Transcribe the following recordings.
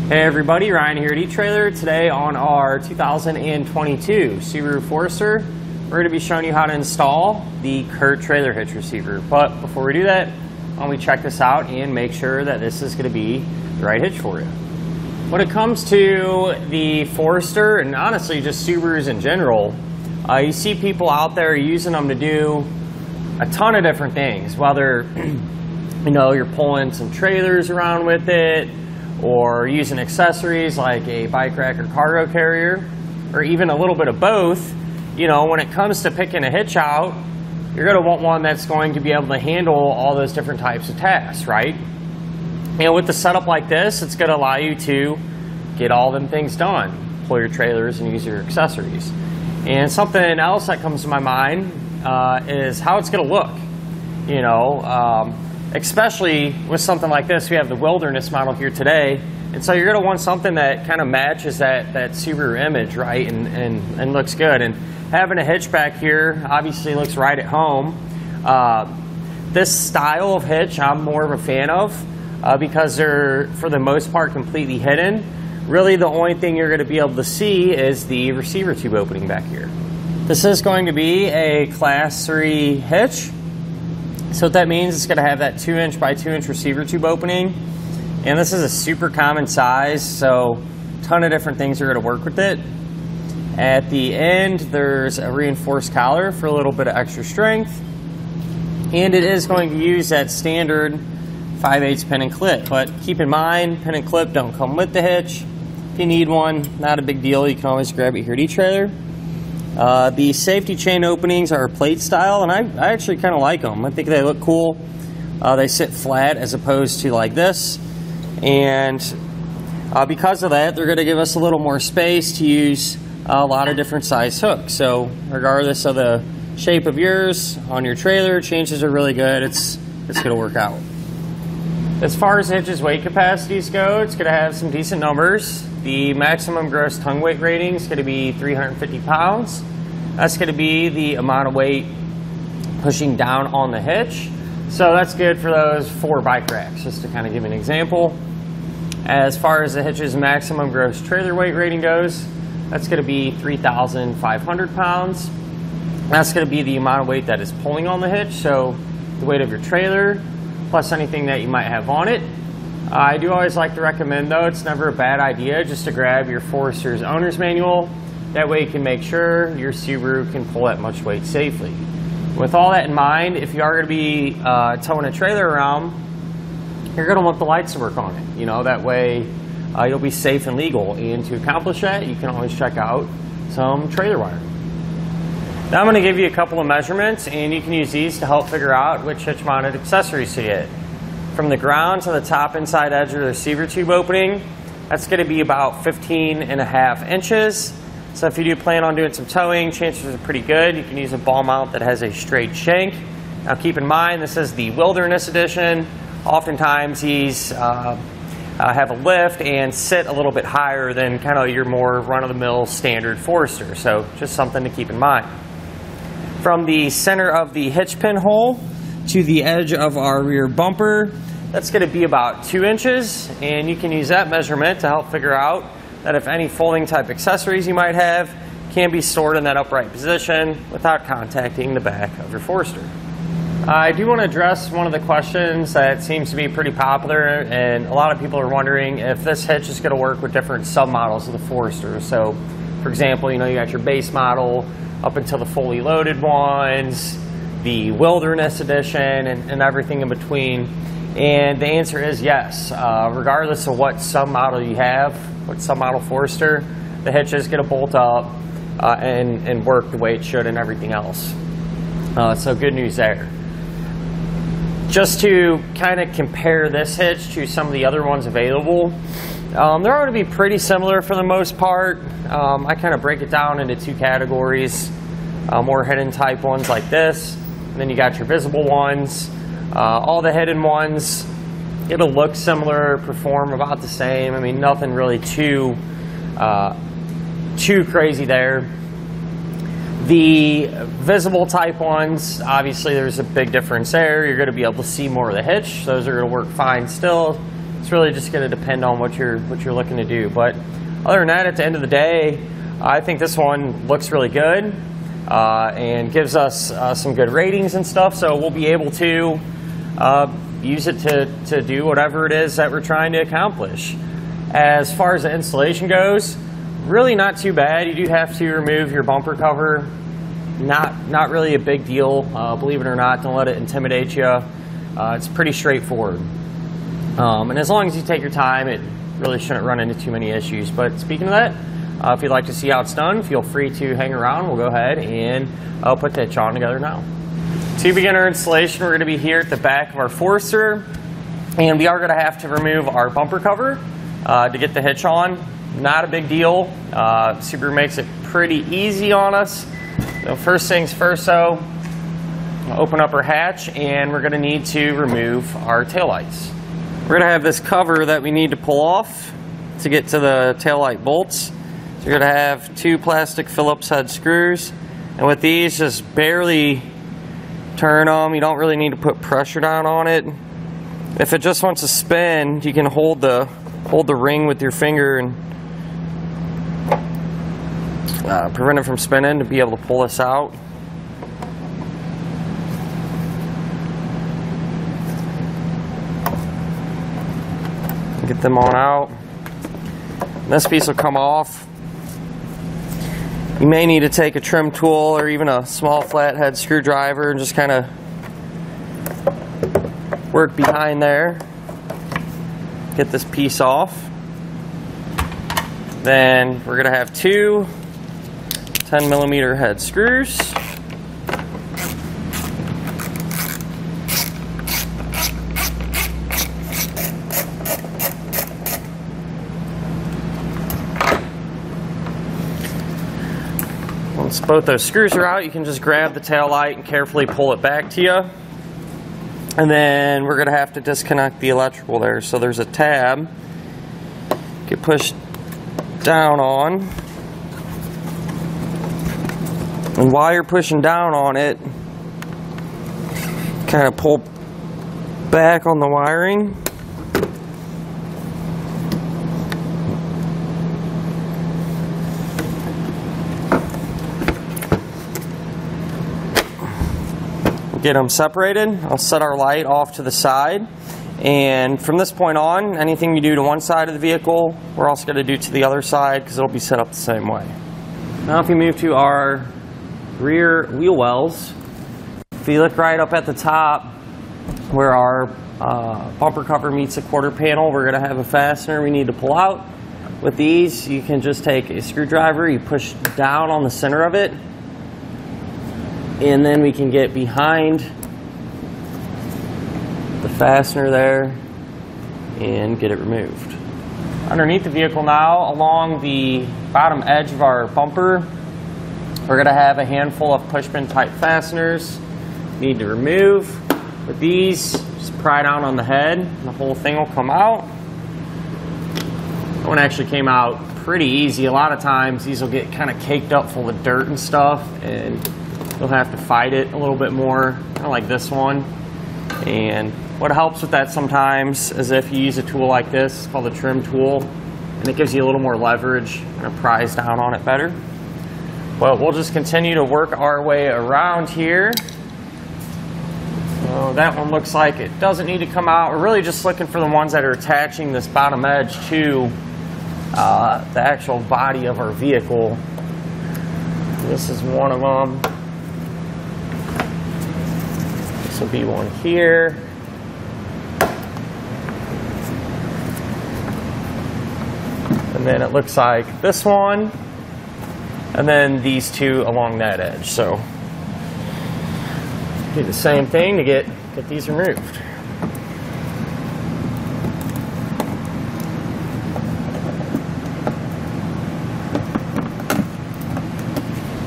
Hey everybody, Ryan here at eTrailer. Today on our 2022 Subaru Forester, we're going to be showing you how to install the Curt Trailer Hitch Receiver. But before we do that, why don't we check this out and make sure that this is going to be the right hitch for you. When it comes to the Forester, and honestly just Subarus in general, you see people out there using them to do a ton of different things. Whether you're pulling some trailers around with it, or using accessories like a bike rack or cargo carrier, or even a little bit of both. When it comes to picking a hitch out, you're going to want one that's going to be able to handle all those different types of tasks, right? With the setup like this, it's going to allow you to get all them things done, pull your trailers and use your accessories. And something else that comes to my mind is how it's going to look. Especially with something like this. We have the Wilderness model here today, and so you're going to want something that kind of matches that Subaru image, right, and looks good. And having a hitch back here obviously looks right at home. This style of hitch I'm more of a fan of because they're, for the most part, completely hidden. Really the only thing you're going to be able to see is the receiver tube opening back here. This is going to be a Class 3 hitch. So what that means, it's going to have that 2" by 2" receiver tube opening, and this is a super common size, so a ton of different things are going to work with it. At the end, there's a reinforced collar for a little bit of extra strength, and it is going to use that standard 5/8 pin and clip. But keep in mind, pin and clip don't come with the hitch. If you need one, not a big deal. You can always grab it here at eTrailer. The safety chain openings are plate style, and I actually kind of like them. I think they look cool. They sit flat as opposed to like this, and because of that, they're going to give us a little more space to use a lot of different size hooks. So regardless of the shape of yours on your trailer, chances are really good. It's going to work out. As far as the hitch's weight capacities go, it's going to have some decent numbers. The maximum gross tongue weight rating is going to be 350 pounds. That's going to be the amount of weight pushing down on the hitch. So that's good for those 4 bike racks, just to kind of give an example. As far as the hitch's maximum gross trailer weight rating goes, that's going to be 3,500 pounds. That's going to be the amount of weight that is pulling on the hitch, so the weight of your trailer plus anything that you might have on it. I do always like to recommend, though, it's never a bad idea just to grab your Forester's owner's manual. That way you can make sure your Subaru can pull that much weight safely. With all that in mind, if you are going to be towing a trailer around, you're going to want the lights to work on it. That way you'll be safe and legal. And to accomplish that, you can always check out some trailer wiring. Now I'm going to give you a couple of measurements, and you can use these to help figure out which hitch-mounted accessories to get. From the ground to the top inside edge of the receiver tube opening, that's going to be about 15.5 inches. So if you do plan on doing some towing, chances are pretty good. You can use a ball mount that has a straight shank. Now keep in mind, this is the Wilderness edition. Oftentimes these have a lift and sit a little bit higher than kind of your more run-of-the-mill standard Forester. So just something to keep in mind. From the center of the hitch pin hole to the edge of our rear bumper, that's going to be about 2 inches, and you can use that measurement to help figure out that if any folding type accessories you might have can be stored in that upright position without contacting the back of your Forester. I do want to address one of the questions that seems to be pretty popular, and a lot of people are wondering if this hitch is going to work with different submodels of the Forester. So for example, you got your base model up until the fully loaded ones, the Wilderness edition, and everything in between. And the answer is yes. Regardless of what submodel you have, what submodel Forester, the hitch is going to bolt up and work the way it should and everything else. So good news there. Just to kind of compare this hitch to some of the other ones available, they're going to be pretty similar for the most part. I kind of break it down into 2 categories. More hidden type ones like this, and then you got your visible ones. All the hidden ones, it'll look similar, perform about the same. I mean, nothing really too crazy there. The visible type ones, obviously there's a big difference there. You're going to be able to see more of the hitch. Those are going to work fine still. It's really just going to depend on what you're looking to do. But other than that, at the end of the day, I think this one looks really good and gives us some good ratings and stuff. So we'll be able to use it to do whatever it is that we're trying to accomplish. As far as the installation goes, really not too bad. You do have to remove your bumper cover. Not really a big deal, believe it or not. Don't let it intimidate you. It's pretty straightforward. And as long as you take your time, it really shouldn't run into too many issues. But speaking of that, if you'd like to see how it's done, feel free to hang around. We'll go ahead and I'll put the hitch on together now. To begin our installation, we're going to be here at the back of our Forester, and we are going to have to remove our bumper cover to get the hitch on. Not a big deal. Subaru makes it pretty easy on us. So first things first, though, open up our hatch, and we're going to need to remove our taillights. We're going to have this cover that we need to pull off to get to the taillight bolts. So you're going to have 2 plastic Phillips head screws, and with these, just barely turn them. You don't really need to put pressure down on it. If it just wants to spin, you can hold the ring with your finger and prevent it from spinning to be able to pull this out. Get them on out. This piece will come off. You may need to take a trim tool or even a small flathead screwdriver and just kind of work behind there. Get this piece off. Then we're going to have 2 10mm head screws. Once both those screws are out, you can just grab the tail light and carefully pull it back to you. And then we're going to have to disconnect the electrical there. So there's a tab. Get pushed down on. And while you're pushing down on it, kind of pull back on the wiring. Get them separated. I'll set our light off to the side, and from this point on, anything you do to one side of the vehicle, we're also going to do to the other side because it'll be set up the same way. Now if you move to our rear wheel wells, if you look right up at the top where our bumper cover meets the quarter panel, we're going to have a fastener we need to pull out. With these, you can just take a screwdriver, you push down on the center of it, and then we can get behind the fastener there and get it removed. Underneath the vehicle now, along the bottom edge of our bumper, we're going to have a handful of pushpin type fasteners. Need to remove. With these, just pry down on the head, and the whole thing will come out. That one actually came out pretty easy. A lot of times these will get kind of caked up full of dirt and stuff, and you'll have to fight it a little bit more, kind of like this one. And what helps with that sometimes is if you use a tool like this, it's called a trim tool, and it gives you a little more leverage and pries down on it better. But we'll just continue to work our way around here. So that one looks like it doesn't need to come out. We're really just looking for the ones that are attaching this bottom edge to the actual body of our vehicle. This is one of them. This will be one here. And then it looks like this one. And then these 2 along that edge. So do the same thing to get these removed.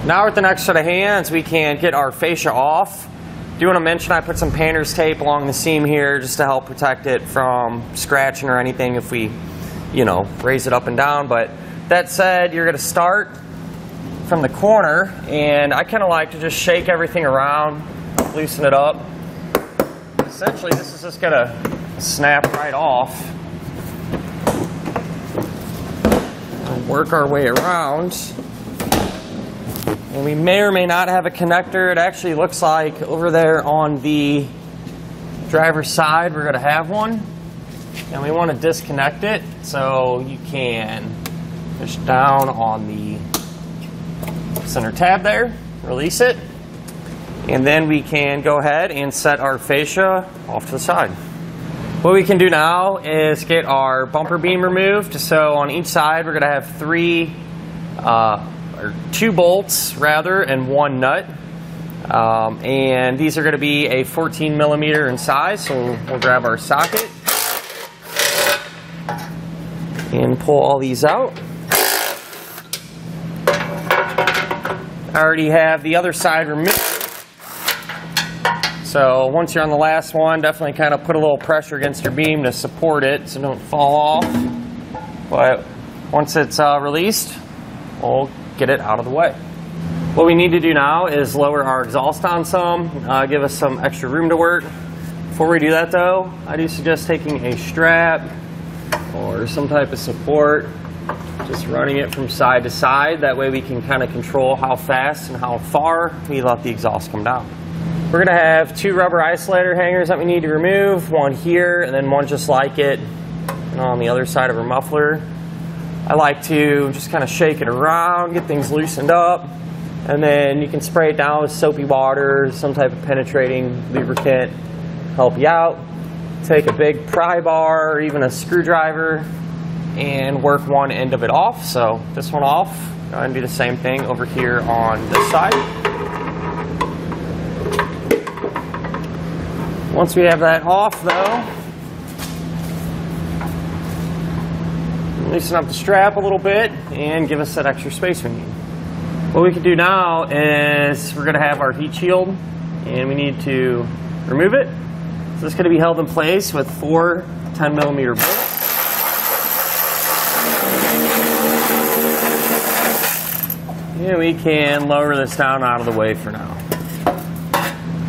Now with the next set of hands, we can get our fascia off. Do want to mention I put some painter's tape along the seam here just to help protect it from scratching or anything if we, raise it up and down. But that said, you're going to start from the corner, and I kind of like to just shake everything around, loosen it up. Essentially, this is just going to snap right off. work our way around. And we may or may not have a connector. It actually looks like over there on the driver's side we're going to have one. And we want to disconnect it, so you can push down on the center tab there, release it, and then we can go ahead and set our fascia off to the side. What we can do now is get our bumper beam removed. So on each side we're going to have two bolts rather, and one nut. And these are going to be a 14 millimeter in size, so we'll grab our socket and pull all these out. I already have the other side removed. So once you're on the last one, definitely kind of put a little pressure against your beam to support it so don't fall off. But once it's released, we'll get it out of the way. What we need to do now is lower our exhaust on some, give us some extra room to work. Before we do that though, I do suggest taking a strap or some type of support, just running it from side to side. That way we can kind of control how fast and how far we let the exhaust come down. We're going to have two rubber isolator hangers that we need to remove, one here and then one just like it on the other side of our muffler. I like to just kind of shake it around, get things loosened up, and then you can spray it down with soapy water, some type of penetrating lubricant, help you out. Take a big pry bar or even a screwdriver and work one end of it off. So this one off, go ahead and do the same thing over here on this side. Once we have that off though, loosen up the strap a little bit and give us that extra space we need. What we can do now is we're going to have our heat shield and we need to remove it. So it's going to be held in place with 4 10 millimeter bolts. And we can lower this down out of the way for now.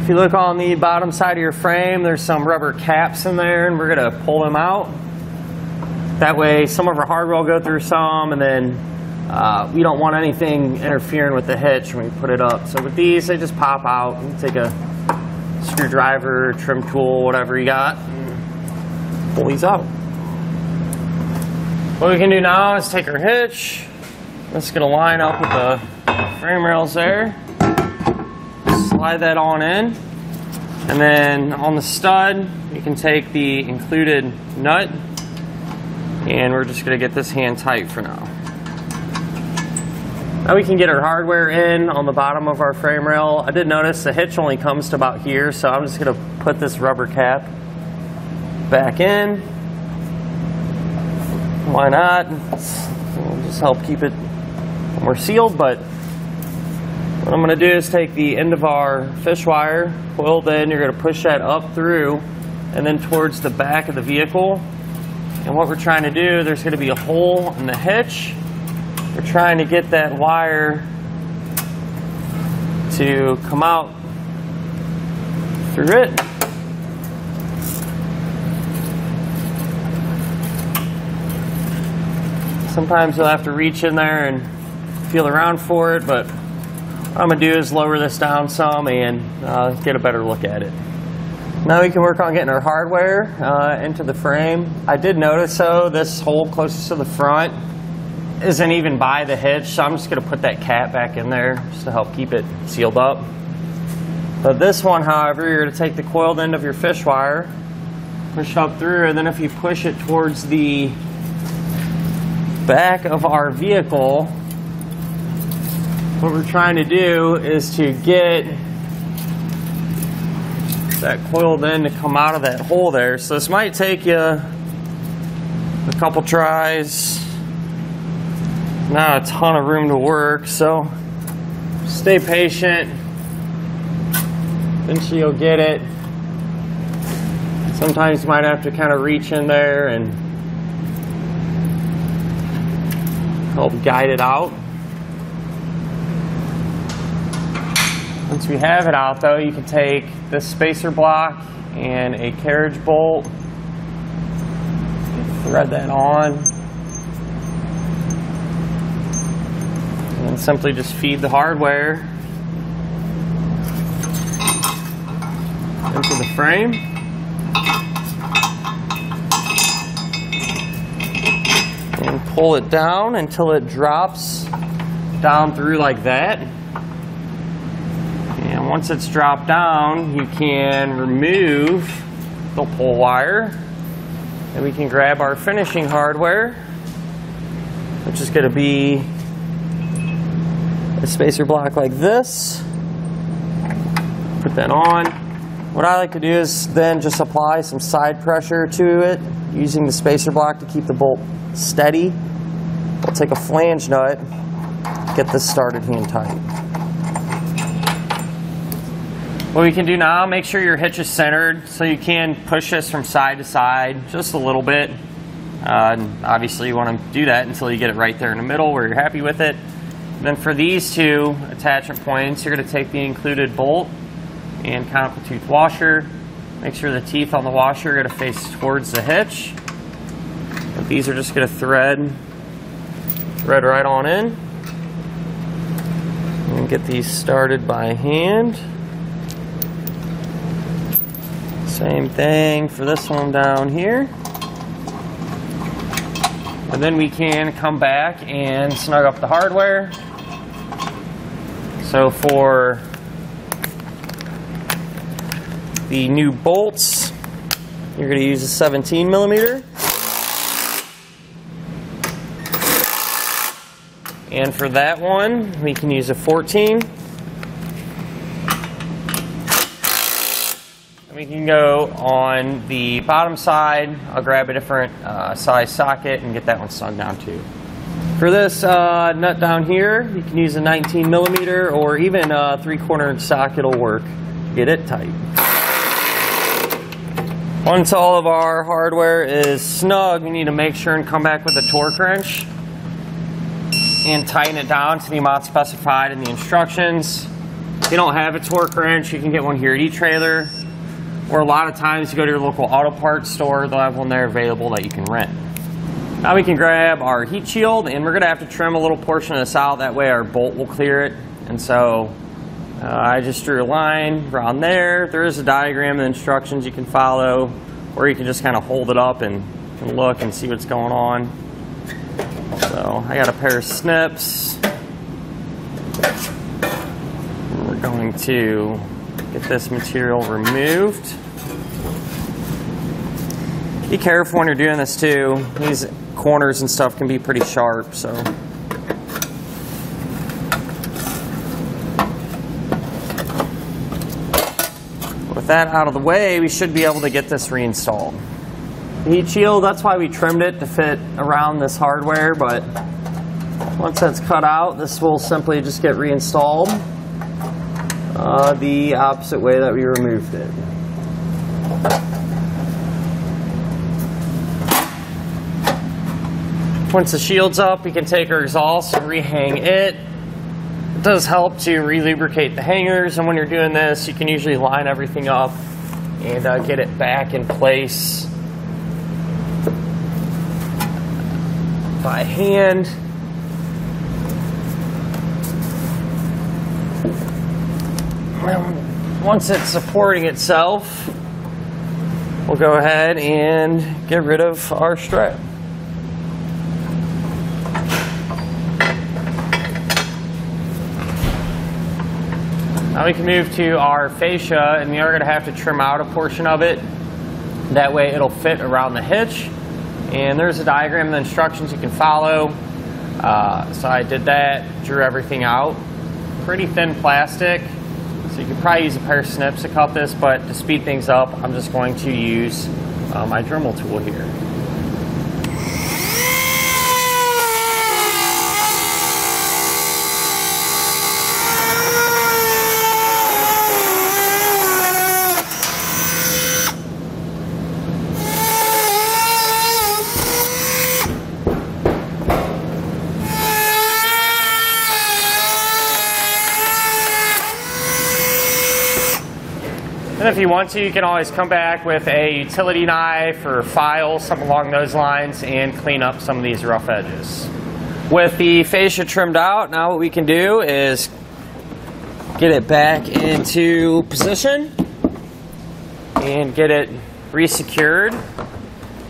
If you look on the bottom side of your frame, there's some rubber caps in there and we're going to pull them out. That way some of our hardware will go through some, and then we don't want anything interfering with the hitch when we put it up. So with these, they just pop out. You take a screwdriver, trim tool, whatever you got, and pull these out. What we can do now is take our hitch. This is going to line up with the frame rails there. Slide that on in. And then on the stud, you can take the included nut, and we're just going to get this hand tight for now. Now we can get our hardware in on the bottom of our frame rail. I did notice the hitch only comes to about here, so I'm just going to put this rubber cap back in. Why not? It'll just help keep it more sealed. But what I'm going to do is take the end of our fish wire, coiled in, you're going to push that up through and then towards the back of the vehicle. And what we're trying to do, there's going to be a hole in the hitch. We're trying to get that wire to come out through it. Sometimes you'll have to reach in there and feel around for it, but what I'm going to do is lower this down some and get a better look at it. Now we can work on getting our hardware into the frame. I did notice though, this hole closest to the front isn't even by the hitch, so I'm just going to put that cap back in there just to help keep it sealed up. But this one, however, you're going to take the coiled end of your fish wire, push it up through, and then if you push it towards the back of our vehicle, what we're trying to do is to get that coiled end to come out of that hole there. So this might take you a couple tries. Not a ton of room to work, so stay patient. Eventually you'll get it. Sometimes you might have to kind of reach in there and help guide it out. Once we have it out though, you can take this spacer block and a carriage bolt, thread that on. And simply just feed the hardware into the frame. And pull it down until it drops down through like that. And once it's dropped down, you can remove the pull wire. And we can grab our finishing hardware, which is going to be a spacer block like this. Put that on. What I like to do is then just apply some side pressure to it using the spacer block to keep the bolt steady. We'll take a flange nut, get this started hand tight. What we can do now, make sure your hitch is centered, so you can push this from side to side just a little bit. Obviously you want to do that until you get it right there in the middle where you're happy with it. And then for these two attachment points, you're going to take the included bolt and conical tooth washer. Make sure the teeth on the washer are going to face towards the hitch. But these are just going to thread right on in. And get these started by hand. Same thing for this one down here. And then we can come back and snug up the hardware. So for the new bolts, you're going to use a 17 millimeter. And for that one, we can use a 14. We can go on the bottom side. I'll grab a different size socket and get that one snug down too. For this nut down here, you can use a 19 millimeter or even a 3/4 inch socket will work. Get it tight. Once all of our hardware is snug, we need to make sure and come back with a torque wrench and tighten it down to the amount specified in the instructions. If you don't have a torque wrench, you can get one here at eTrailer. Or a lot of times you go to your local auto parts store, they'll have one there available that you can rent. Now we can grab our heat shield, and we're going to have to trim a little portion of this out, that way our bolt will clear it. And so I just drew a line around there. There is a diagram and instructions you can follow, or you can just kind of hold it up and look and see what's going on. So I got a pair of snips. We're going to get this material removed. Be careful when you're doing this too. These corners and stuff can be pretty sharp, so. With that out of the way, we should be able to get this reinstalled. The heat shield, that's why we trimmed it to fit around this hardware, but once that's cut out, this will simply just get reinstalled the opposite way that we removed it. Once the shield's up, we can take our exhaust and rehang it. It does help to re-lubricate the hangers, and when you're doing this, you can usually line everything up and get it back in place by hand. Once it's supporting itself, we'll go ahead and get rid of our strap. Now we can move to our fascia, and we are going to have to trim out a portion of it. That way it'll fit around the hitch. And there's a diagram and the instructions you can follow. So I did that, drew everything out. Pretty thin plastic. So you could probably use a pair of snips to cut this, but to speed things up, I'm just going to use my Dremel tool here. And if you want to, you can always come back with a utility knife or file, something along those lines, and clean up some of these rough edges. With the fascia trimmed out, now what we can do is get it back into position and get it resecured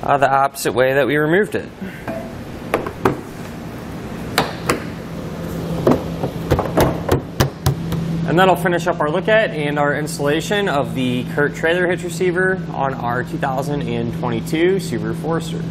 the opposite way that we removed it. And that'll finish up our look at and our installation of the Curt Trailer Hitch Receiver on our 2022 Subaru Forester.